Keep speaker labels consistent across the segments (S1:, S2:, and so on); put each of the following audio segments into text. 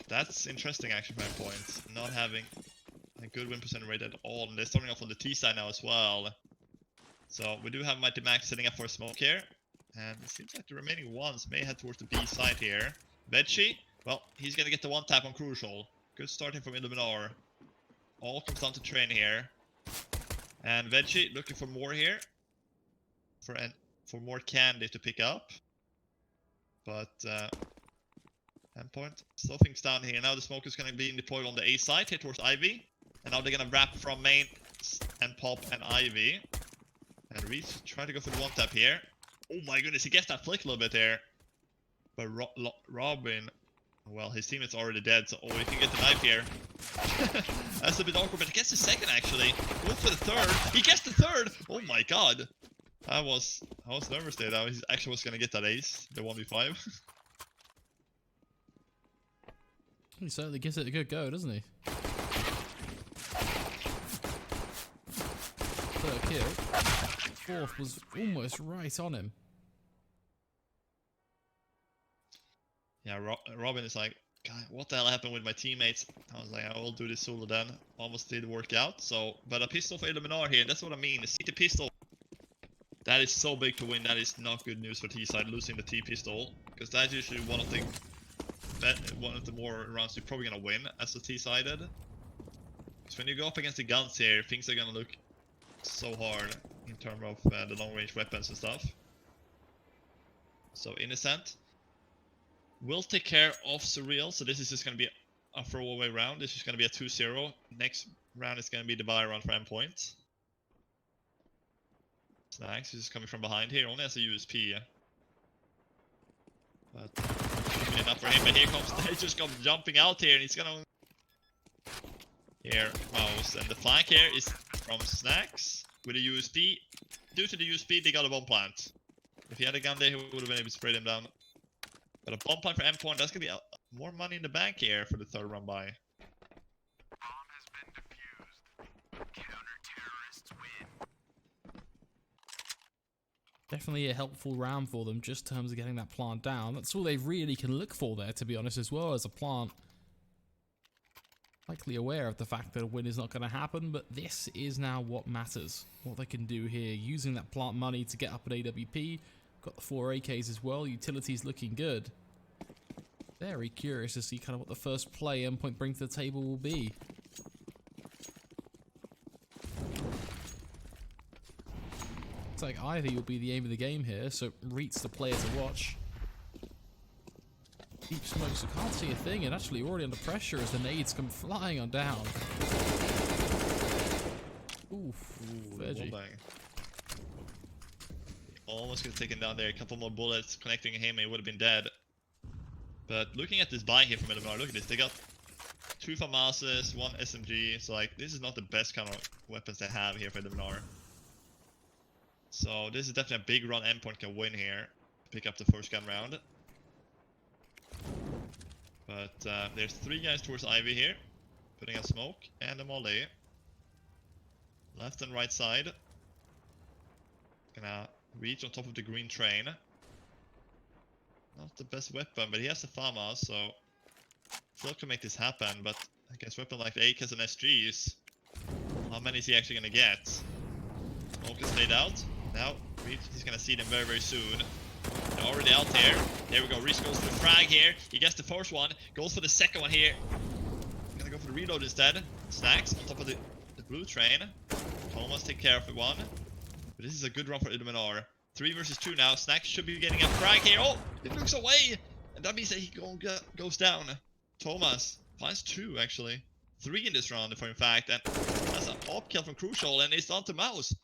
S1: That's interesting actually for Endpoint. Not having a good win percent rate at all. And they're starting off on the T side now as well. So we do have Mighty Max setting up for a smoke here. And it seems like the remaining ones may head towards the B side here. Veggie, well, he's gonna get the one tap on Crucial. Good starting from Illuminar. All comes down to Train here. And Veggie looking for more here. For more candy to pick up. But Endpoint slow things down here. Now the smoke is gonna be deployed on the A side here towards Ivy. And now they're gonna wrap from main and Pop and Ivy. And Reese try to go for the one tap here. Oh my goodness, he gets that flick a little bit there. But Robin, well, his teammate's already dead, so oh, he can get the knife here. That's a bit awkward, but he gets the second actually. Goes for the third. He gets the third! Oh my god. I was nervous there. That he actually was gonna get that ace, the 1v5.
S2: He certainly gives it a good go, doesn't he? Third kill. Fourth was almost right on him.
S1: Yeah, Robin is like, God, what the hell happened with my teammates? I was like, I will do this solo then. Almost did work out. So, but a pistol for Illuminar here. That's what I mean. The CT pistol. That is so big to win. That is not good news for T side losing the T pistol, because that's usually one of the more rounds you're probably gonna win as a T sided. Because when you go up against the guns here, things are gonna look so hard in terms of the long range weapons and stuff. So Innocent will take care of Surreal. So this is just gonna be a throwaway round. This is gonna be a 2-0. Next round is gonna be the buy round for Endpoint. Snacks is coming from behind here, only has a USP. But enough for him, but here comes they just come jumping out here and he's gonna here mouse, and the flank here is from Snacks with a USP. Due to the USP they got a bomb plant. If he had a gun there he would have been able to spray them down. But a bomb plant for Endpoint, that's gonna be more money in the bank here for the third run by.
S2: Definitely a helpful round for them, just in terms of getting that plant down. That's all they really can look for there, to be honest, as well as a plant. Likely aware of the fact that a win is not going to happen, but this is now what matters. What they can do here, using that plant money to get up at AWP. Got the 4 AKs as well, utility's looking good. Very curious to see kind of what the first play Endpoint bring to the table will be. Like Ivy will be the aim of the game here, so Reet's the player to watch. Deep smoke, so can't see a thing, and actually already under pressure as the nades come flying on down. Oof, Veggie.
S1: Almost could have taken down there, a couple more bullets connecting him, he would have been dead. But looking at this buy here from Illuminar, look at this, they got 2 FAMASes, 1 SMG, so like this is not the best kind of weapons they have here for Illuminar. So this is definitely a big run Endpoint can win here. Pick up the first gun round. But there's 3 guys towards Ivy here. Putting a smoke and a molly. Left and right side. Gonna reach on top of the green train. Not the best weapon, but he has the FAMAS, so still can make this happen. But I guess weapon like the AKs and SGs, how many is he actually gonna get? Smoke is stayed out. Now, he's gonna see them very, very soon. They're already out there. There we go. Reese goes for the frag here. He gets the first one. Goes for the second one here. Gonna go for the reload instead. Snacks on top of the blue train. Thomas take care of the one. But this is a good run for Illuminar. 3 versus 2 now. Snacks should be getting a frag here. Oh, he looks away. And that means that he goes down. Thomas finds 2 actually. 3 in this round, in fact. And that's an op kill from Crucial, and it's on to Mouse.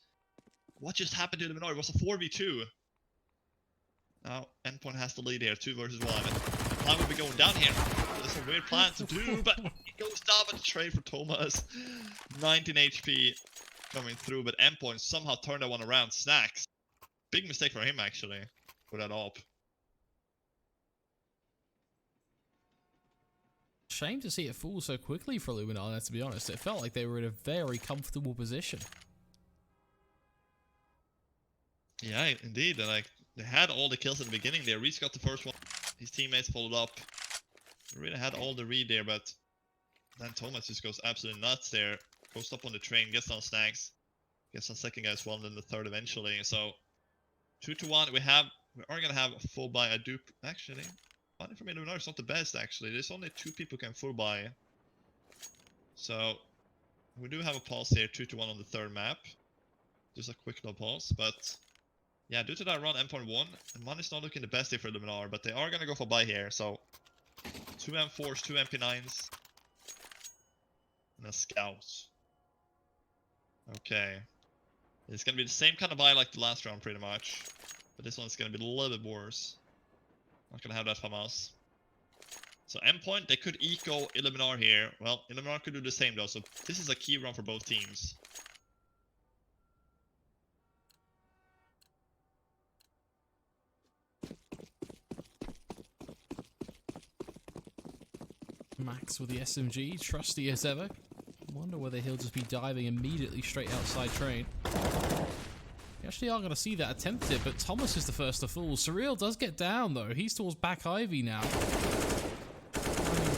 S1: What just happened to Illuminar? It was a 4v2. Now, Endpoint has the lead here, 2 versus 1. The plan will be going down here. There's a weird plan to do, but it goes down with the trade for Thomas. 19 HP coming through, but Endpoint somehow turned that one around. Snacks. Big mistake for him, actually, for that op.
S2: Shame to see it fall so quickly for Illuminar, to be honest. It felt like they were in a very comfortable position.
S1: Yeah, indeed. And like they had all the kills in the beginning there. Reese got the first one. His teammates followed up. really had all the read there, but then Thomas just goes absolutely nuts there. Goes up on the train, gets down snacks, gets on second guy as well, and then the third eventually. So 2-1. We are gonna have a full buy. I do actually. Money from Illuminar is not the best actually. There's only 2 people can full buy. So we do have a pause here, 2-1 on the third map. Just a quick little pause, but yeah, due to that run Endpoint won, and money's not looking the best here for Illuminar, but they are gonna go for buy here. So 2 M4s, 2 MP9s, and a scout. Okay. It's gonna be the same kind of buy like the last round pretty much. But this one's gonna be a little bit worse. Not gonna have that FAMAS. So Endpoint, they could eco Illuminar here. Well, Illuminar could do the same though, so this is a key run for both teams.
S2: Max with the SMG, trusty as ever. Wonder whether he'll just be diving immediately straight outside train. We actually are going to see that attempted, but Thomas is the first to fall. Surreal does get down though. He's towards back Ivy now.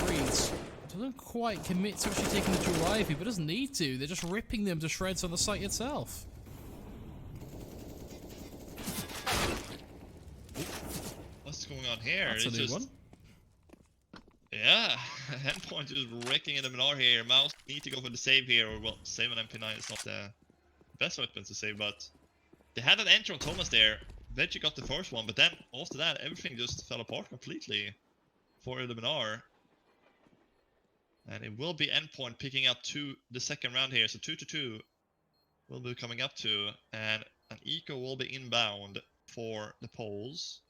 S2: Reeds doesn't quite commit to actually taking the dual Ivy, but doesn't need to. They're just ripping them to shreds on the site itself.
S1: What's going on here?
S2: That's a new one.
S1: Yeah, Endpoint is wrecking Illuminar here. Mouse need to go for the save here, or well, save on MP9 is not the best weapon to save, but they had an entry on Thomas there. Veggie got the first one, but then after that, everything just fell apart completely for Illuminar. And it will be Endpoint picking up the second round here, so 2-2 will be coming up to, and an eco will be inbound for the Poles.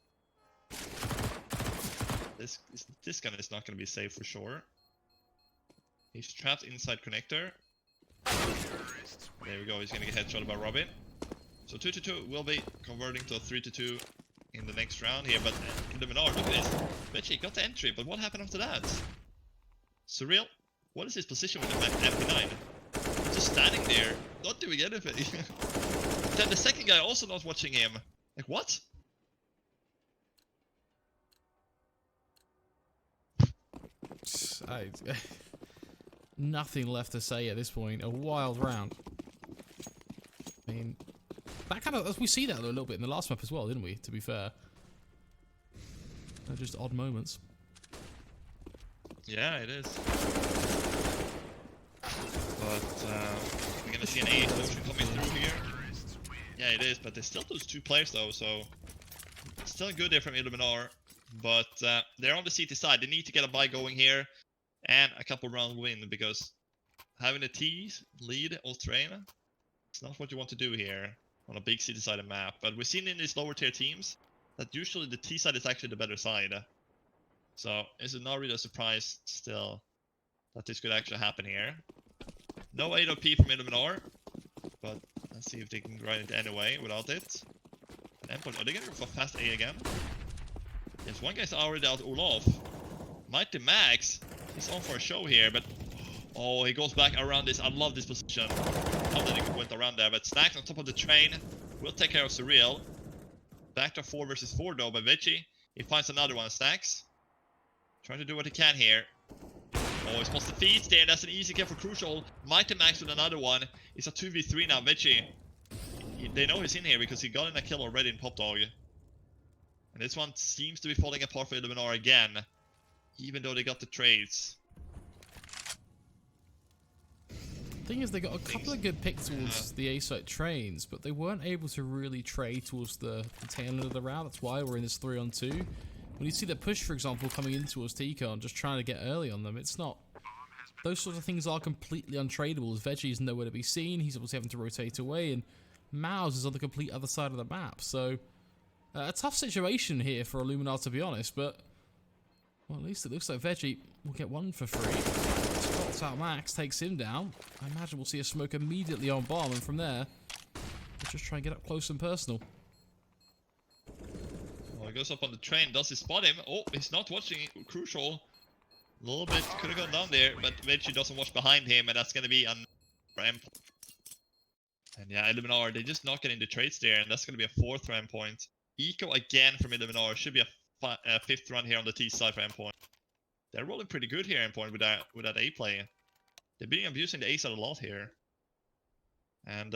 S1: This gun is not going to be safe for sure. He's trapped inside connector. There we go, he's going to get headshot by Robin. So 2-2 will be converting to a 3-2 in the next round here, but Illuminar, look at this. Veggie got the entry, but what happened after that? Surreal, what is his position with the MP9? He's just standing there, not doing anything. Then the second guy also not watching him. Like, what?
S2: Nothing left to say at this point. A wild round. I mean, that kind of, we see that a little bit in the last map as well, didn't we? To be fair, they're just odd moments.
S1: Yeah, it is. But we're gonna see an A explosion coming through here. Yeah, it is. But they still lose 2 players though, so still good there from Illuminar. But they're on the CT side. They need to get a buy going here and a couple round win, because having a T lead all train, it's not what you want to do here on a big city side map. But we've seen in these lower tier teams that usually the T side is actually the better side. So it's not really a surprise still that this could actually happen here. No 8OP from Illuminar, but let's see if they can grind it anyway without it. Endpoint, are they gonna go for fast A again? Yes, one guy's already out Olaf. Mighty Max, he's on for a show here, but oh, he goes back around this. I love this position. How did he went around there? But Snacks on top of the train will take care of Surreal. Back to 4 versus 4 though by Veggie. He finds another one. Snacks trying to do what he can here. Oh, he spots the feeds there. That's an easy kill for Crucial. Mighty Max with another one. It's a 2v3 now. Veggie, they know he's in here because he got in a kill already in Pop Dog. And this one seems to be falling apart for Illuminar again, even though they got the trades.
S2: Thing is, they got a couple of good picks towards the A-site trains, but they weren't able to really trade towards the tail end of the round. That's why we're in this 3-on-2. When you see the push, for example, coming in towards T-Con, just trying to get early on them, it's not... Those sorts of things are completely untradeable, as Veggie is nowhere to be seen. He's obviously having to rotate away, and Mouse is on the complete other side of the map, so... a tough situation here for Illuminar, to be honest, but well, at least it looks like Veggie will get one for free. Spots out Max, takes him down. I imagine we'll see a smoke immediately on bomb, and from there, we'll just try and get up close and personal.
S1: Well, he goes up on the train. Does he spot him? Oh, he's not watching Crucial. A little bit could have gone down there, but Veggie doesn't watch behind him, and that's going to be an Endpoint. And yeah, Illuminar, they're just not getting the trades there, and that's going to be a 4th Endpoint. Eco again from Illuminar. Should be a 5th run here on the T side for Endpoint. they're rolling pretty good here, Endpoint, with that A play. They've been abusing the A side a lot here. And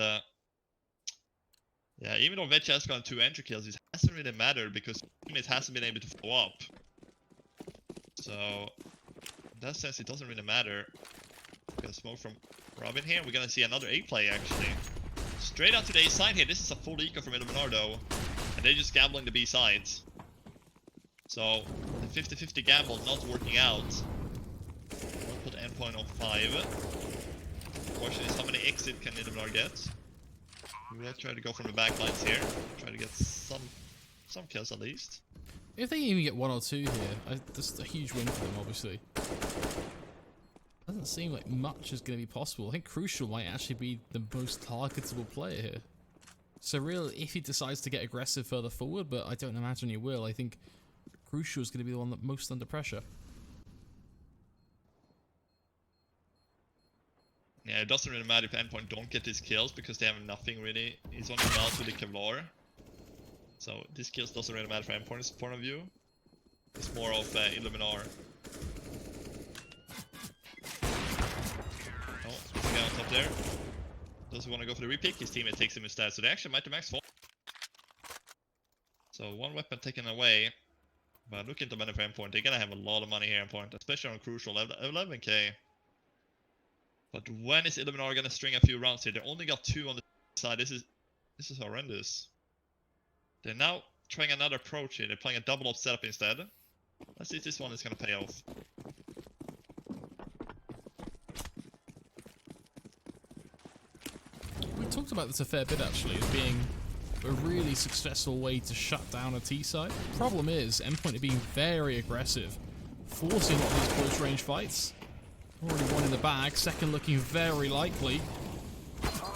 S1: yeah, even though Vetch has gotten 2 entry kills, it hasn't really mattered because teammates hasn't been able to follow up. So in that sense, it doesn't really matter. We're gonna smoke from Robin here. We're gonna see another A play actually. Straight out to the A side here. This is a full eco from Illuminar though, and they're just gambling the B sides. So the 50-50 gamble not working out. We'll put Endpoint on 5. The question is, how many exit can Illuminar get? We'll try to go from the back lines here. Try to get some kills at least.
S2: If they even get 1 or 2 here, that's a huge win for them, obviously. Doesn't seem like much is going to be possible. I think Crucial might actually be the most targetable player here. So real, if he decides to get aggressive further forward, but I don't imagine he will. I think Crucial is going to be the one that most under pressure.
S1: Yeah, it doesn't really matter if Endpoint don't get these kills because they have nothing really. He's on the mount with the Kevlar. So these kills doesn't really matter from Endpoint's point of view. It's more of Illuminar. Oh, there's a guy on top there. Doesn't want to go for the repick, his teammate takes him instead. So they actually might do max 4. So 1 weapon taken away. But look into money for Endpoint. They're gonna have a lot of money here, Endpoint, especially on Crucial, 11k. But when is Illuminar gonna string a few rounds here? They only got 2 on the side. This is horrendous. They're now trying another approach here. They're playing a double up setup instead. Let's see if this one is gonna pay off.
S2: We talked about this a fair bit actually, as being a really successful way to shut down a T site. Problem is, Endpoint are being very aggressive, forcing a lot of these close range fights. Already 1 in the bag, second looking very likely.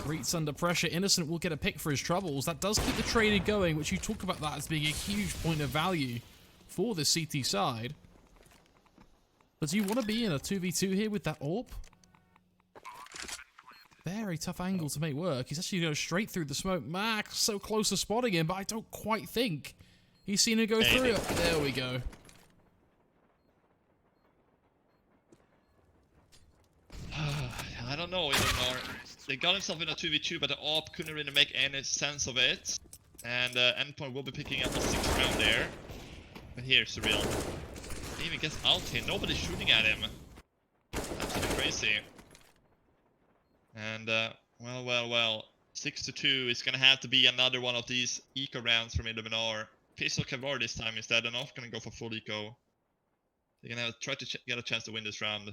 S2: Reit's under pressure, Innocent will get a pick for his troubles. That does keep the traded going, which you talk about that as being a huge point of value for the CT side. But do you want to be in a 2v2 here with that AWP? Very tough angle to make work. He's actually going straight through the smoke. Max so close to spotting him, but I don't quite think he's seen him go through it. There we go.
S1: I don't know, Illuminar. They got himself in a 2v2, but the AWP couldn't really make any sense of it. And Endpoint will be picking up a 6th round there. But here's the real. He even gets out here. Nobody's shooting at him. Absolutely crazy. And well. 6-2 is gonna have to be another one of these eco rounds from Illuminar. Pistol Kevlar this time instead. They're not gonna go for full eco. They're gonna try to get a chance to win this round.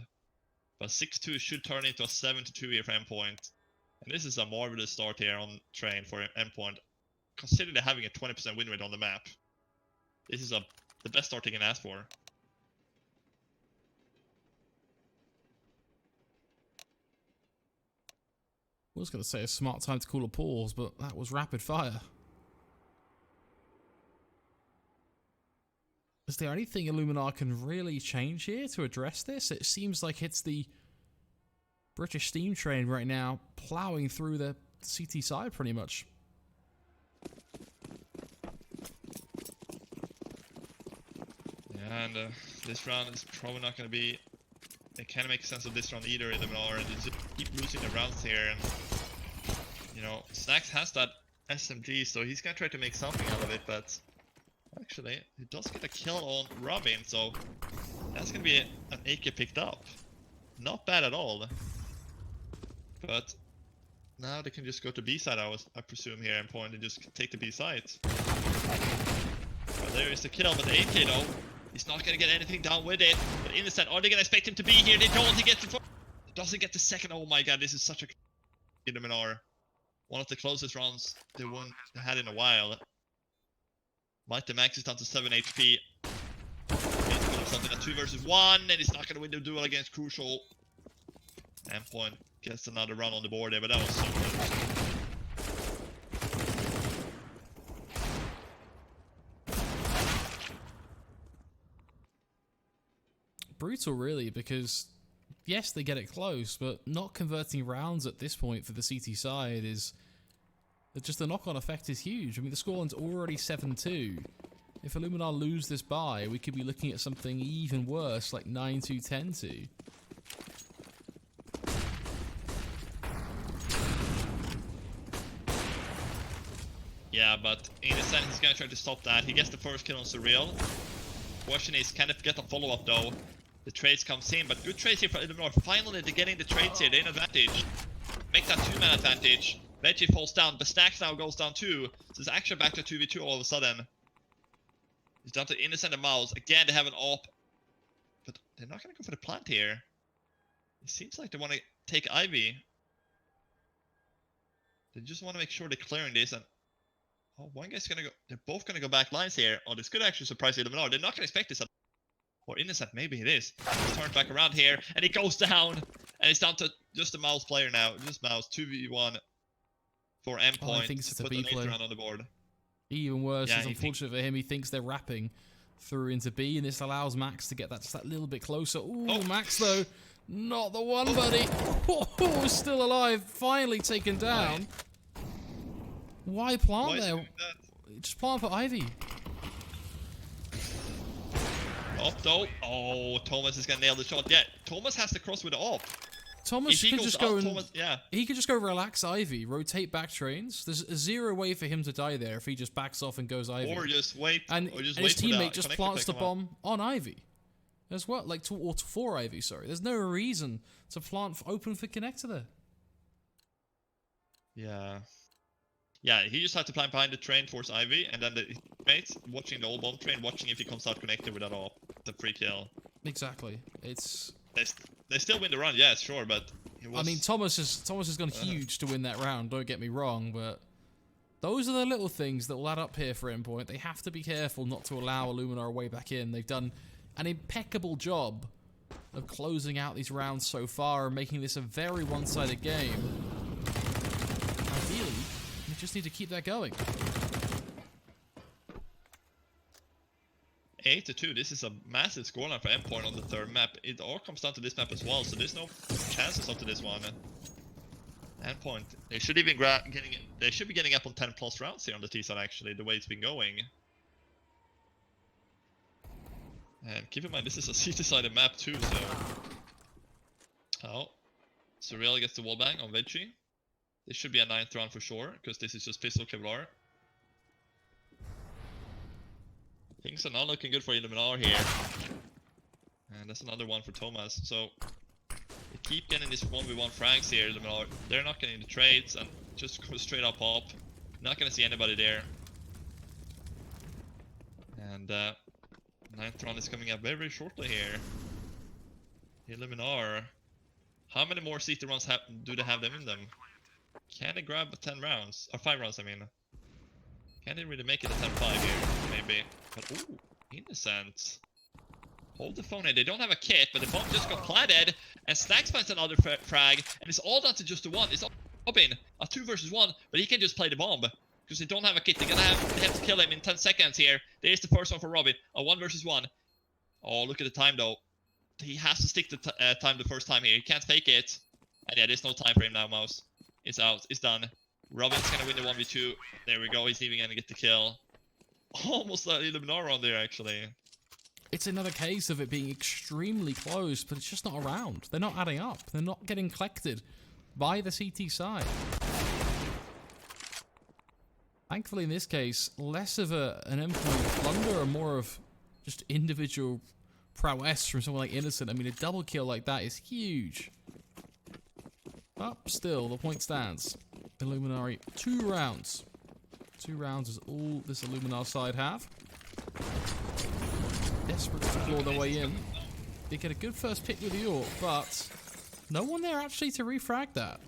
S1: But 6-2 should turn into a 7-2 here for Endpoint. And this is a marvelous start here on train for Endpoint. Considering they're having a 20% win rate on the map. This is the best start they can ask for.
S2: I was going to say a smart time to call a pause, but that was rapid fire. Is there anything Illuminar can really change here to address this? It seems like it's the British steam train right now, ploughing through the CT side pretty much.
S1: Yeah, and this round is probably not going to be... They can't make sense of this round either, Illuminar, and they just keep losing the rounds here. And you know, Snacks has that SMG, so he's going to try to make something out of it, but... Actually, he does get a kill on Robin, so that's gonna be an AK picked up. Not bad at all. But now they can just go to B side, I presume here, and point and just take the B side. But there is the kill, but the AK though, he's not gonna get anything down with it. But Innocent, are they gonna expect him to be here? They don't. He gets the first. Doesn't get the second. Oh my god, this is such a Illuminar. One of the closest rounds they had in a while. Mighty Max is down to 7 HP. He's put himself in a 2 versus 1, and he's not going to win the duel against Crucial. Endpoint gets another run on the board there, but that was so close.
S2: Brutal, really, because yes, they get it close, but not converting rounds at this point for the CT side is... Just the knock-on effect is huge. I mean, the scoreline's already 7-2. If Illuminar lose this buy, we could be looking at something even worse, like 9-2, 10-2.
S1: Yeah, but in a sense, he's gonna try to stop that. He gets the first kill on Surreal. Question is, can it get a follow-up though? The trades comes in, but good trades here for Illuminar. Finally, they're getting the trades here. They're in advantage. Make that 2-man advantage. Veggie falls down, but Stacks now goes down too. So it's actually back to 2v2 all of a sudden. It's down to Innocent and Mouse. Again, they have an AWP. But they're not gonna go for the plant here. It seems like they want to take Ivy. They just want to make sure they're clearing this, and oh, one guy's gonna go. They're both gonna go back lines here. Oh, this could actually surprise Illuminar. They're not gonna expect this. Or Innocent, maybe it is. He's turned back around here, and he goes down. And it's down to just a Mouse player now. Just Mouse, 2v1 for Endpoint.
S2: Oh, I think it's a
S1: put
S2: B
S1: an 8th
S2: play.
S1: round on the board.
S2: Even worse,
S1: Yeah,
S2: it's unfortunate for him. He thinks they're wrapping through into B, and this allows Max to get that just that little bit closer. Ooh,
S1: Oh.
S2: Max though, not the one, buddy. Oh, still alive, finally taken down. Why plant
S1: Why is he
S2: there?
S1: doing that?
S2: Just plant for Ivy.
S1: Up though. Oh, Thomas is gonna nail the shot. Yeah, Thomas has to cross with the AWP.
S2: Thomas
S1: If he
S2: could
S1: goes
S2: just
S1: up,
S2: go and
S1: Thomas, yeah.
S2: he could just go relax Ivy, rotate back trains. There's a zero way for him to die there if he just backs off and goes Ivy.
S1: Or just wait.
S2: and,
S1: or just
S2: and his
S1: wait for
S2: teammate
S1: the
S2: just
S1: connector
S2: plants
S1: to
S2: the
S1: come up.
S2: bomb on Ivy as well, like for Ivy. Sorry, there's no reason to plant open for connector there.
S1: Yeah. Yeah, he just had to plant behind the train towards Ivy, and then the mates watching the old bomb train, watching if he comes out connected with that AWP. The free kill.
S2: Exactly. It's.
S1: They still win the run, yeah, sure, but it was...
S2: I mean, Thomas has gone huge to win that round. Don't get me wrong, but those are the little things that will add up here for Endpoint. They have to be careful not to allow Illuminar way back in. They've done an impeccable job of closing out these rounds so far and making this a very one-sided game. Ideally, you just need to keep that going.
S1: 8-2, this is a massive scoreline for Endpoint on the third map. It all comes down to this map as well, so there's no chances up to this one. Endpoint, they should even they should be getting up on 10 plus rounds here on the T side actually, the way it's been going. And keep in mind, this is a C-decided map too, so... Oh. Surreal gets the wallbang on Veggie. This should be a 9th round for sure, because this is just pistol Kevlar. Things are not looking good for Illuminar here. And that's another one for Thomas. So they keep getting this 1v1 frags here, Illuminar. They're not getting the trades and just go straight up pop. Not gonna see anybody there. And 9th round is coming up very shortly here. Illuminar. How many more CT rounds do they have them in them? Can they grab 10 rounds? Or 5 rounds, I mean. Can they really make it a 10-5 here? Maybe. But ooh, Innocent. Hold the phone here. They don't have a kit, but the bomb just got planted. And Snacks finds another frag. And it's all down to just the one. It's Robin. A 2 versus 1. But he can just play the bomb. Because they don't have a kit. They have to kill him in 10 seconds here. There's the first one for Robin. A 1 versus 1. Oh, look at the time though. He has to stick the time the first time here. He can't fake it. And yeah, there's no time for him now, Mouse. It's out. It's done. Robin's gonna win the 1v2. There we go. He's even gonna get the kill. Almost that Illuminar on there, actually.
S2: It's another case of it being extremely close, but it's just not around. They're not adding up. They're not getting collected by the CT side. Thankfully, in this case, less of an Endpoint blunder and more of just individual prowess from someone like Innocent. I mean, a double kill like that is huge. But still, the point stands. Illuminari, 2 rounds. 2 rounds is all this Illuminar side have. Desperate to claw their way in. They get a good first pick with the AWP, but no one there actually to refrag that.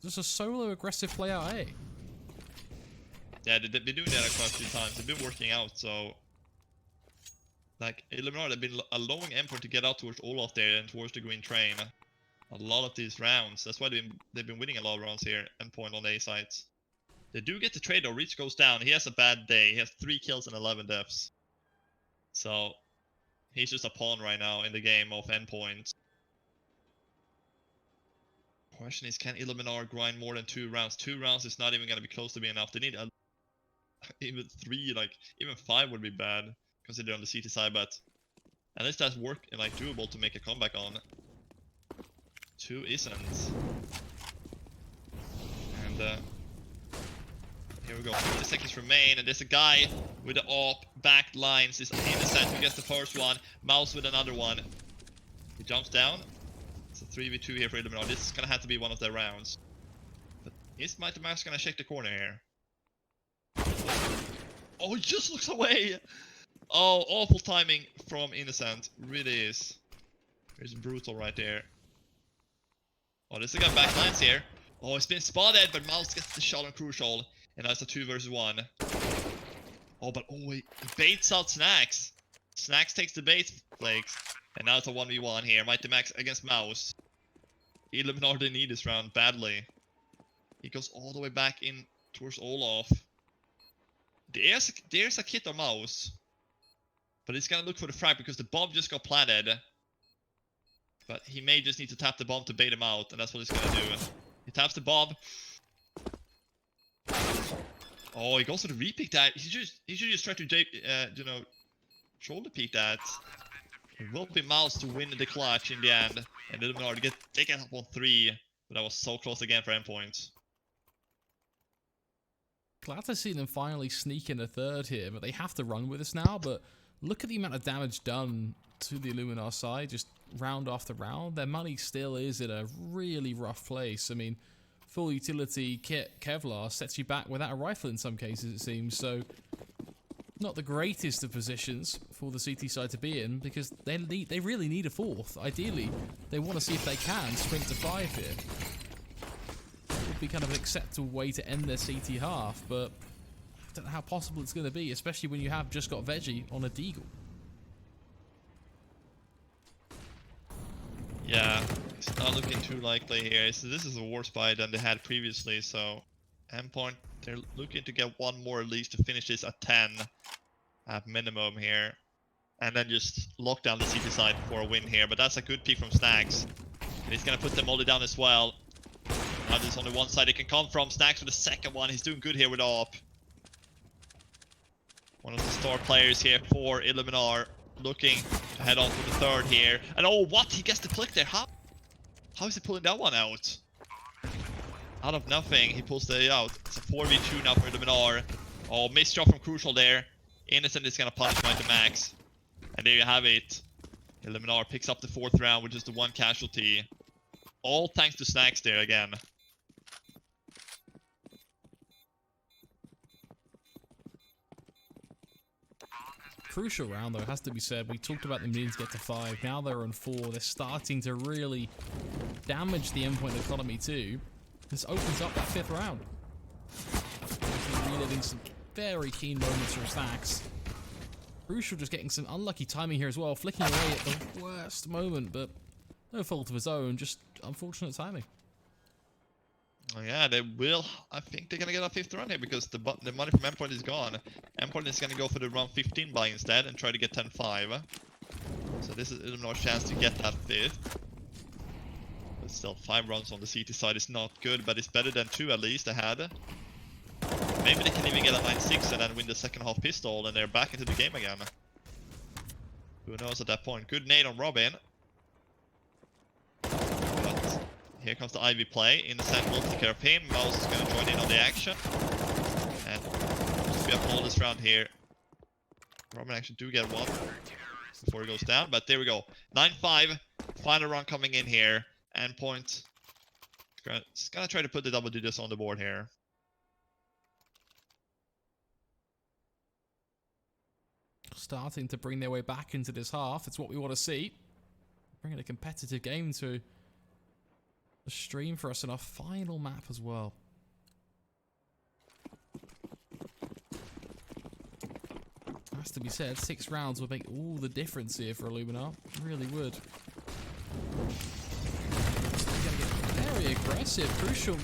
S2: Just a solo aggressive play out A.
S1: Yeah, they've been doing that quite a few times. They've been working out, so... Like, Illuminar, they've been allowing Endpoint to get out towards Olaf there and towards the green train. A lot of these rounds. That's why they've been winning a lot of rounds here. Endpoint on the A sides. They do get the trade though. Reach goes down. He has a bad day. He has 3 kills and 11 deaths. So he's just a pawn right now in the game of Endpoint. Question is, can Illuminar grind more than 2 rounds? 2 rounds is not even going to be close to being enough. They need even 3, like even 5 would be bad. considered on the CT side, but at least that's like doable to make a comeback on. 2 isn't. And here we go. 40 seconds remain, and there's a guy with the AWP back lines. Is Innocent who gets the first one. Mouse with another one. He jumps down. It's a 3v2 here for Illuminar. This is gonna have to be one of their rounds. But is Mighty Max gonna check the corner here? Oh, he just looks away! Oh, awful timing from Innocent. Really is. It's brutal right there. Oh, there's a guy back lines here. Oh, it's been spotted, but Mouse gets the shot on Crucial. And now it's a 2 versus 1. Oh, but he baits out Snacks. Snacks takes the bait, Flakes. And now it's a 1v1 here. Mighty Max against Mouse. Illuminar, they need this round badly. He goes all the way back in towards Olaf. There's a kit on Mouse. But he's gonna look for the frag because the bomb just got planted. But he may just need to tap the bomb to bait him out, and that's what he's gonna do. He taps the bomb. Oh, he goes for the repeat that. He should just try to, you know, shoulder peek that. It will be Mouse to win the clutch in the end, and Illuminar to take it up on 3. But that was so close again for Endpoint.
S2: Glad to see them finally sneak in a third here, but they have to run with us now. But look at the amount of damage done to the Illuminar side, just round after round. Their money still is in a really rough place. I mean, full utility kit Kevlar sets you back without a rifle in some cases, it seems. So, not the greatest of positions for the CT side to be in, because they really need a 4th. Ideally, they want to see if they can sprint to 5 here. It would be kind of an acceptable way to end their CT half, but I don't know how possible it's going to be, especially when you have just got Veggie on a Deagle.
S1: Yeah, it's not looking too likely here. So this is a worse buy than they had previously, so Endpoint, they're looking to get 1 more at least to finish this at 10 at minimum here. And then just lock down the CT side for a win here, but that's a good pick from Snacks. And he's gonna put them all down as well. Now there's only one side it can come from. Snacks with the second one. He's doing good here with AWP. One of the star players here for Illuminar. Looking to head on for the third here. And oh, what? He gets the click there. How is he pulling that one out? Out of nothing, he pulls the out. It's a 4v2 now for Illuminar. Oh, missed shot from Crucial there. Innocent is gonna punish Mighty Max. And there you have it. Illuminar picks up the 4th round with just the 1 casualty. All thanks to Snacks there again.
S2: Crucial round though, has to be said. We talked about them needing to get to 5. Now they're on 4. They're starting to really damage the Endpoint economy too. This opens up that 5th round. Reliving some very keen moments from Snacks. Crucial just getting some unlucky timing here as well, flicking away at the worst moment, but no fault of his own, just unfortunate timing.
S1: Oh yeah, they will. I think they're gonna get a 5th round here because the money from Endpoint is gone. Endpoint is gonna go for the round 15 buy instead and try to get 10-5. So this is Illuminar's chance to get that 5th. But still, 5 rounds on the CT side is not good, but it's better than 2 at least they had. Maybe they can even get a 9-6 and then win the second half pistol and they're back into the game again. Who knows at that point. Good nade on Robin. Here comes the Ivy play. Innocent will take care of him. Mouse is going to join in on the action. And we have all this round here. Robin actually do get 1 before he goes down. But there we go. 9-5. Final round coming in here. Endpoint. Just going to try to put the double digits on the board here.
S2: Starting to bring their way back into this half. It's what we want to see. Bringing a competitive game to the stream for us in our final map as well. Has to be said, 6 rounds would make all the difference here for Illuminar. Really would. Very aggressive. Crucial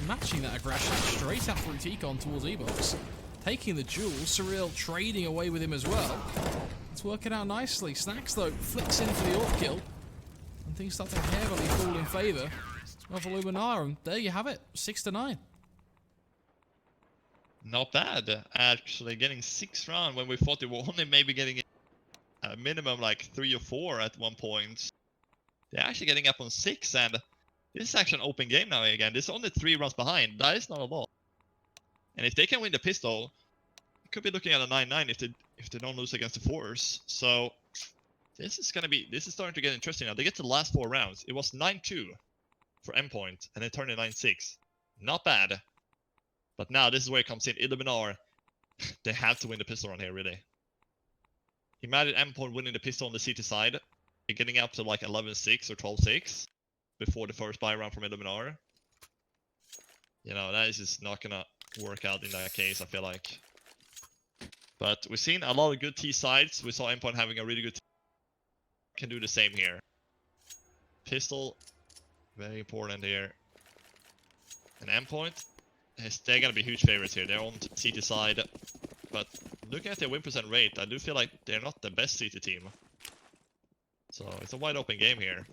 S2: matching that aggression straight out through T-Con towards E-Box. Taking the duel. Surreal trading away with him as well. It's working out nicely. Snacks though flicks in for the AWP kill. And things start to heavily fall in favour of Illuminar, and there you have it, 6-9.
S1: Not bad, actually getting 6 rounds when we thought they were only maybe getting minimum like 3 or 4 at one point. They're actually getting up on 6, and this is actually an open game now again. This is only 3 runs behind. That is not a lot. And if they can win the pistol, it could be looking at a 9-9 if they don't lose against the Force. So this is starting to get interesting now. They get to the last 4 rounds. It was 9-2 for Endpoint, and they turned it 9-6. Not bad. But now this is where it comes in. Illuminar, they have to win the pistol run here, really. Imagine Endpoint winning the pistol on the CT side, and getting up to like 11-6 or 12-6 before the first buy round from Illuminar. You know, that is just not gonna work out in that case, I feel like. But we've seen a lot of good T sides. We saw Endpoint having a really good T. Can do the same here. Pistol, very important here. And Endpoint, they're gonna be huge favorites here. They're on CT side, but looking at their win percent rate, I do feel like they're not the best CT team. So it's a wide open game here.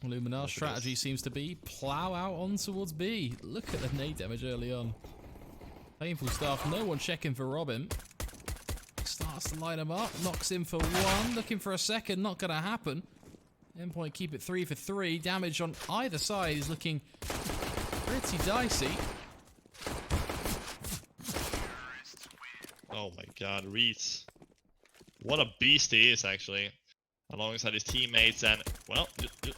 S2: Illuminar's strategy seems to be plow out on towards B. Look at the nade damage early on. Painful stuff. No one checking for Robin. Starts to line him up. Knocks in for 1. Looking for a second. Not going to happen. Endpoint keep it 3 for 3. Damage on either side is looking pretty dicey.
S1: Oh my god, Reese. What a beast he is, actually. Alongside his teammates, and, well,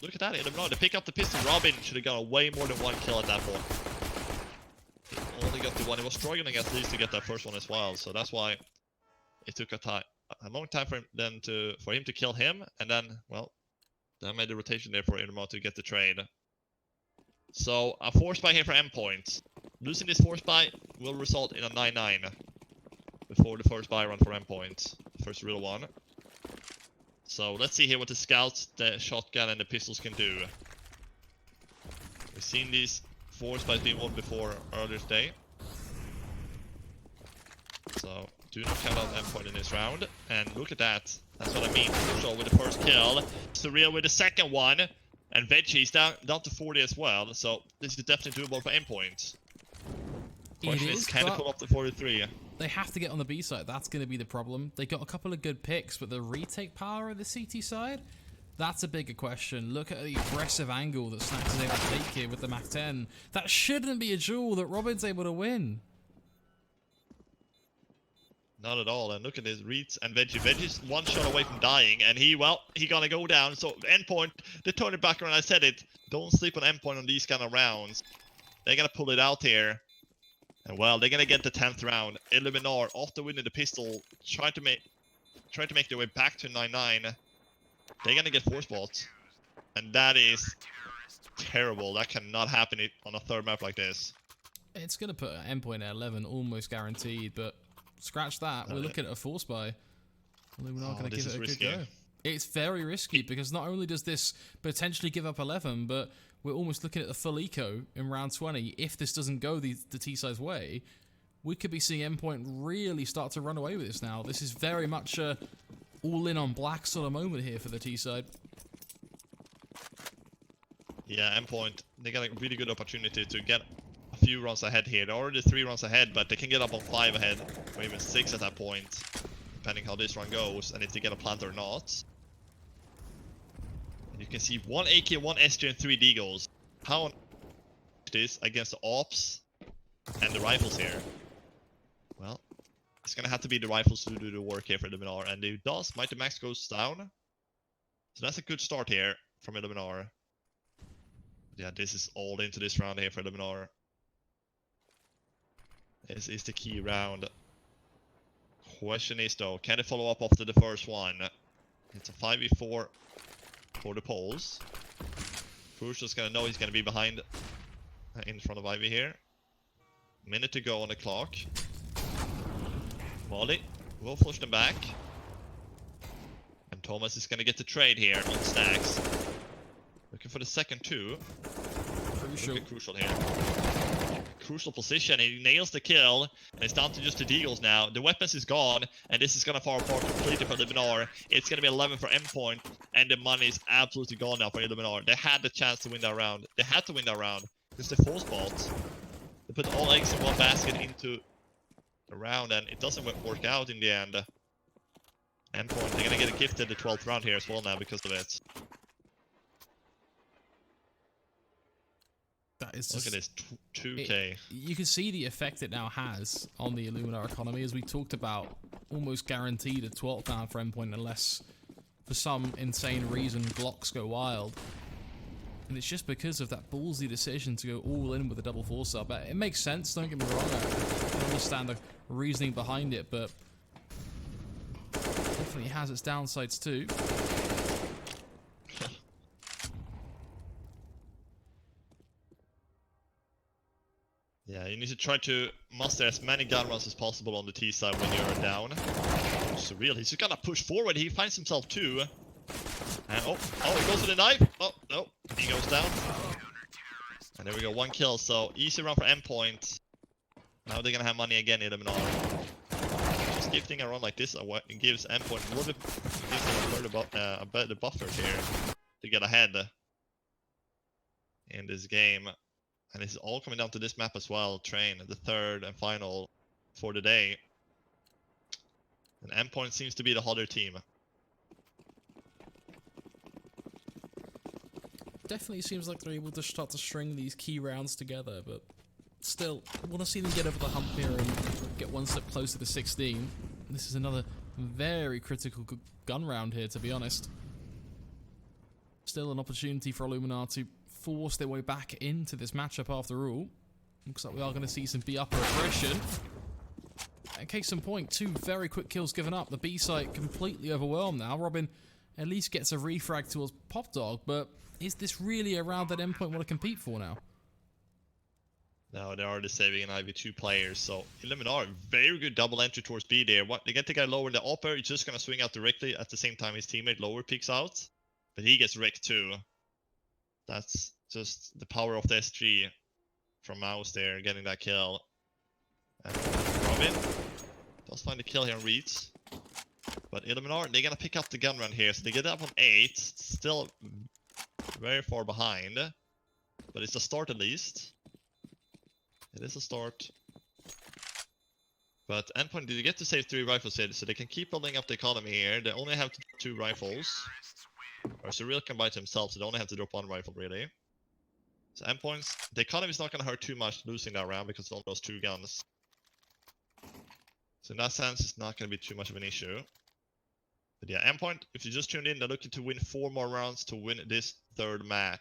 S1: look at that. They pick up the pistol. Robin should have got way more than 1 kill at that point. He only got the 1. He was struggling at least to get that first one as well, so that's why it took a long time for him to kill him, and then, well, that made the rotation there for Illuminar to get the trade. So, a force buy here for Endpoint. Losing this force buy will result in a 9-9 before the first buy run for Endpoint. First real one. So, let's see here what the scouts, the shotgun, and the pistols can do. We've seen these force buys being won before earlier today. So, do not count out Endpoint in this round. And look at that. That's what I mean. Crucial with the first kill. Surreal with the second one. And Veggie's down to 40 as well. So this is definitely doable for Endpoint. Question is, can they pull up to 43?
S2: They have to get on the B side. That's going to be the problem. They got a couple of good picks, but the retake power of the CT side, that's a bigger question. Look at the aggressive angle that Snacks is able to take here with the Mac 10. That shouldn't be a duel that Robin's able to win.
S1: Not at all, and look at this, Reeds and Veggie. Veggie's 1 shot away from dying, and he gonna go down. So Endpoint, they turn it back around. I said it. Don't sleep on Endpoint on these kind of rounds. They're gonna pull it out here, and well, they're gonna get the 10th round. Illuminar, after winning the pistol, trying to make their way back to 9-9. They're gonna get 4 spots, and that is terrible. That cannot happen on a third map like this.
S2: It's gonna put Endpoint at 11, almost guaranteed, but. Scratch that. We're looking at a force buy. We're not going to give it a good go. It's very risky because not only does this potentially give up 11, but we're almost looking at the full eco in round 20. If this doesn't go the T-side's way, we could be seeing Endpoint really start to run away with this now. This is very much a all-in on black sort of moment here for the T-side.
S1: Yeah, Endpoint, they got a really good opportunity to get a few runs ahead here. They're already 3 runs ahead, but they can get up on 5 ahead, or even 6 at that point, depending how this run goes, and if they get a plant or not. And you can see 1 AK, 1 SG, and 3 Deagles. How this against the Ops and the rifles here? Well, it's gonna have to be the rifles to do the work here for Illuminar, and it does. Mighty Max goes down. So that's a good start here from Illuminar. Yeah, this is all into this round here for Illuminar. This is the key round. Question is though, can they follow up after the first one? It's a 5v4 for the Poles. Crucial's gonna know he's gonna be behind in front of Ivy here. Minute to go on the clock. Molly will push them back. And Thomas is gonna get the trade here on Stacks. Looking for the second 2.
S2: Crucial.
S1: Crucial here. Crucial position, he nails the kill, and it's down to just the Deagles now. The weapons is gone, and this is gonna fall apart completely for Illuminar. It's gonna be 11 for Endpoint, and the money is absolutely gone now for Illuminar. They had the chance to win that round. They had to win that round. It's the 4 spot. They put all eggs in one basket into around, and it doesn't work out in the end. Endpoint, they're gonna get gifted the 12th round here as well now because of it.
S2: That is
S1: Look
S2: just,
S1: at this, 2k.
S2: You can see the effect it now has on the Illuminar economy, as we talked about. Almost guaranteed a 12th round for Endpoint unless, for some insane reason, Glocks go wild. And it's just because of that ballsy decision to go all in with a double 4 sub. It makes sense, don't get me wrong. I understand the reasoning behind it, but definitely has its downsides too.
S1: Yeah, you need to try to muster as many gun runs as possible on the T side when you're down. Surreal, he's just gonna push forward, he finds himself too. And oh, he goes for the knife! Oh, no, he goes down. And there we go, 1 kill, so easy run for Endpoint. Now they're gonna have money again, Illuminar. Just gifting a run like this gives Endpoint a little bit, gives them a better buffer here to get ahead in this game. And this is all coming down to this map as well, Train, the 3rd and final for the day. And Endpoint seems to be the hotter team.
S2: Definitely seems like they're able to start to string these key rounds together, but still, I want to see them get over the hump here and get one step closer to 16. This is another very critical gun round here, to be honest. Still an opportunity for Illuminar to force their way back into this matchup after all. Looks like we are going to see some B upper aggression. And case in point, 2 very quick kills given up. The B site completely overwhelmed now. Robin at least gets a refrag towards Pop Dog, but is this really a round that Endpoint want to compete for now?
S1: No, they're already saving an IV2 players, so Illuminar, very good double entry towards B there. They get the guy lower in the upper, he's just going to swing out directly at the same time his teammate lower peeks out. But he gets wrecked too. That's just the power of the S3 from Mouse there, getting that kill. And Robin does find the kill here on Reeds. But Illuminar, they're gonna pick up the gun run here, so they get up on 8, still very far behind. But it's a start at least. It is a start. But Endpoint, did you get to save 3 rifles here, so they can keep building up the economy here. They only have 2 rifles. Or Surreal can buy it himself, so they only have to drop 1 rifle really. So Endpoints, the economy is not going to hurt too much losing that round because of those 2 guns. So in that sense, it's not going to be too much of an issue. But yeah, Endpoint, if you just tuned in, they're looking to win 4 more rounds to win this 3rd map.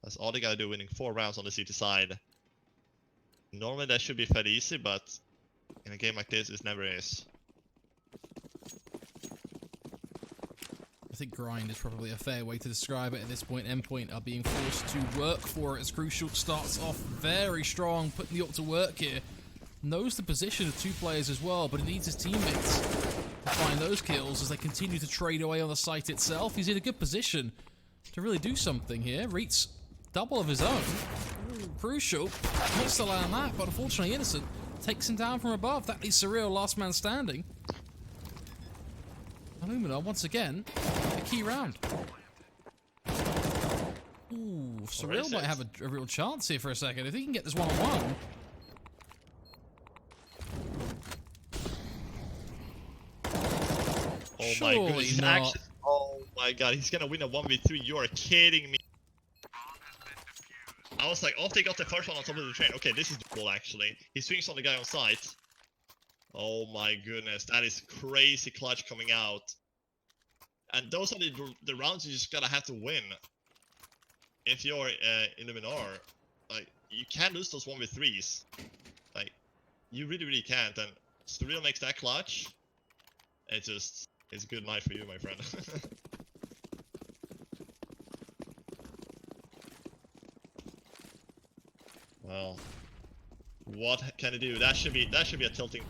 S1: That's all they got to do, winning 4 rounds on the CT side. Normally that should be fairly easy, but in a game like this, it never is.
S2: I think grind is probably a fair way to describe it at this point. Endpoint are being forced to work for it as Crucial starts off very strong, putting the op to work here. Knows the position of 2 players as well, but he needs his teammates to find those kills as they continue to trade away on the site itself. He's in a good position to really do something here. Reets double of his own. Ooh, Crucial wants to land that, but unfortunately Innocent takes him down from above. That leaves Surreal last man standing. Illuminar, once again, a key round. Ooh, Surreal might have a real chance here for a second. If he can get this 1-on-1.
S1: Oh my goodness, actually, oh my god, he's gonna win a 1v3, you are kidding me. I was like, oh, they got the first one on top of the train. Okay, this is cool actually. He swings on the guy on site. Oh my goodness, that is crazy clutch coming out. And those are the rounds you just gotta have to win. If you're Illuminar, like, you can't lose those 1v3s. Like, you really can't. And Surreal makes that clutch. It's a good night for you, my friend. Well, what can it do? That should be a tilting.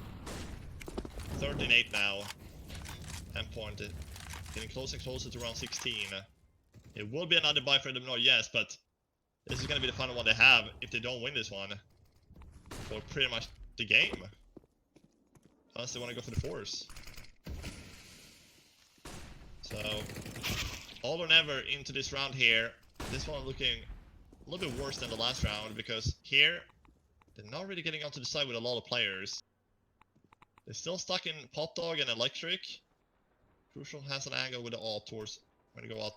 S1: 13-8 now. Endpoint getting closer and closer to round 16. It will be another buy for Illuminar, yes, but this is gonna be the final one they have if they don't win this one for pretty much the game. Unless they want to go for the force. So, all or never into this round here. This one looking a little bit worse than the last round because here they're not really getting onto the side with a lot of players. They're still stuck in Pop Dog and Electric. Crucial has an angle with the alt towards when to go out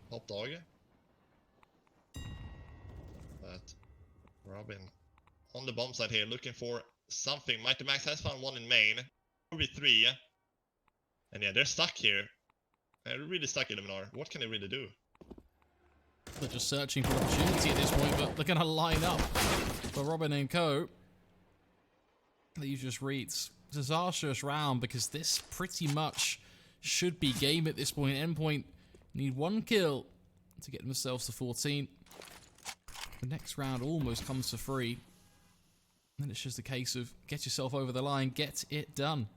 S1: Pop Dog. But Robin on the bomb side here looking for something. Mighty Max has found one in main. 4v3. And yeah, they're stuck here. They're really stuck, Illuminar. What can they really do?
S2: They're just searching for opportunity at this point, but they're going to line up for Robin and Co. These just reads disastrous round because this pretty much should be game at this point. Endpoint need one kill to get themselves to 14. The next round almost comes for free. And then it's just a case of get yourself over the line, get it done.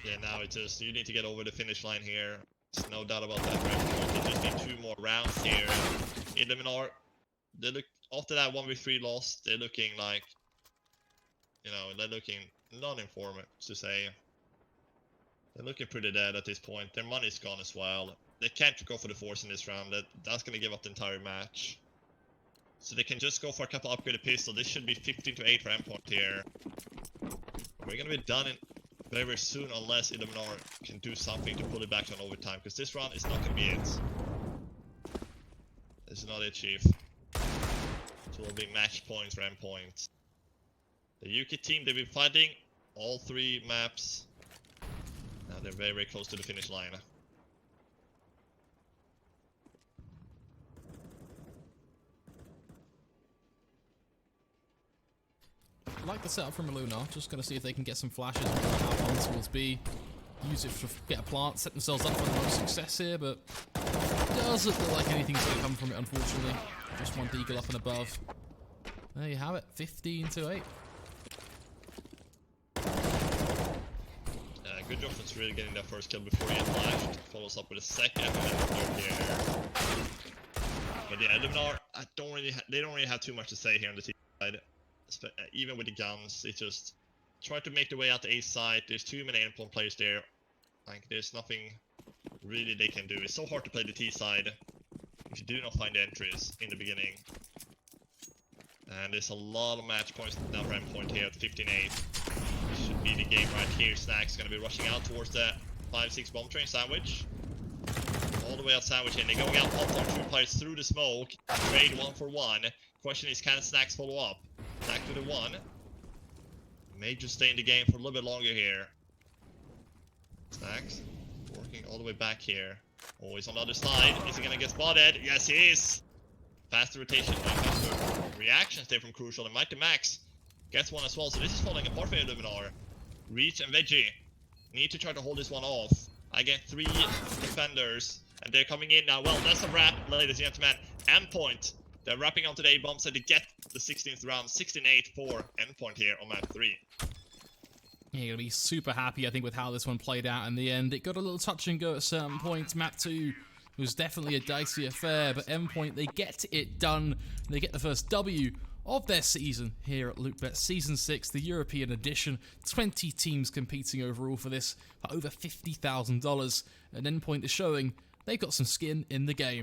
S1: Yeah, now it's just, you need to get over the finish line here. There's no doubt about that. Right? They just need 2 more rounds here. Illuminar, they look, after that 1v3 loss, they're looking like, you know, they're looking non-informed, to say. They're looking pretty dead at this point. Their money's gone as well. They can't go for the force in this round. That's going to give up the entire match. So they can just go for a couple upgraded pistol. This should be 15-8 for Endpoint here. We're going to be done in very soon unless Illuminar can do something to pull it back to an overtime, because this round is not going to be it. This is not it, Chief. So it will be match points for Endpoint. The UK team, they've been fighting all 3 maps. Now they're very close to the finish line.
S2: Like the setup from Illuminar, just going to see if they can get some flashes out on towards B. Use it to get a plant, set themselves up for the most success here, but doesn't look like anything's going to come from it, unfortunately. Just one deagle up and above. There you have it, 15-8.
S1: Good job for really getting that first kill before he had flashed. Follows up with a second and then a third here. But yeah, Illuminar, they don't really have too much to say here on the team side. Even with the guns, they just try to make their way out the A side. There's too many Endpoint players there. Like, there's nothing really they can do. It's so hard to play the T side if you do not find the entries in the beginning. And there's a lot of match points now for Endpoint here at 15-8. Should be the game right here. Snack's gonna be rushing out towards the 5-6 bomb train sandwich. All the way out sandwich, and they're going out pop on 2 players through the smoke. Trade 1-for-1. Question is, can Snacks follow up? Back to the 1. May just stay in the game for a little bit longer here. Snacks working all the way back here. Always on the other side. Is he gonna get spotted? Yes, he is. Faster rotation, faster reactions there from Crucial, and Mighty Max gets one as well. So this is falling apart for Illuminar. Reach and Veggie need to try to hold this one off. I get 3 defenders, and they're coming in now. Well, that's a wrap, ladies and gentlemen. Endpoint. They're wrapping up today. Bomb said to get the 16th round, 16-8 for Endpoint here on map 3.
S2: Yeah, you're going to be super happy, I think, with how this one played out in the end. It got a little touch and go at certain points. Map 2 was definitely a dicey affair, but Endpoint, they get it done. They get the first W of their season here at LOOT.BET Season 6, the European edition. 20 teams competing overall for this for over $50,000. And Endpoint is showing they've got some skin in the game.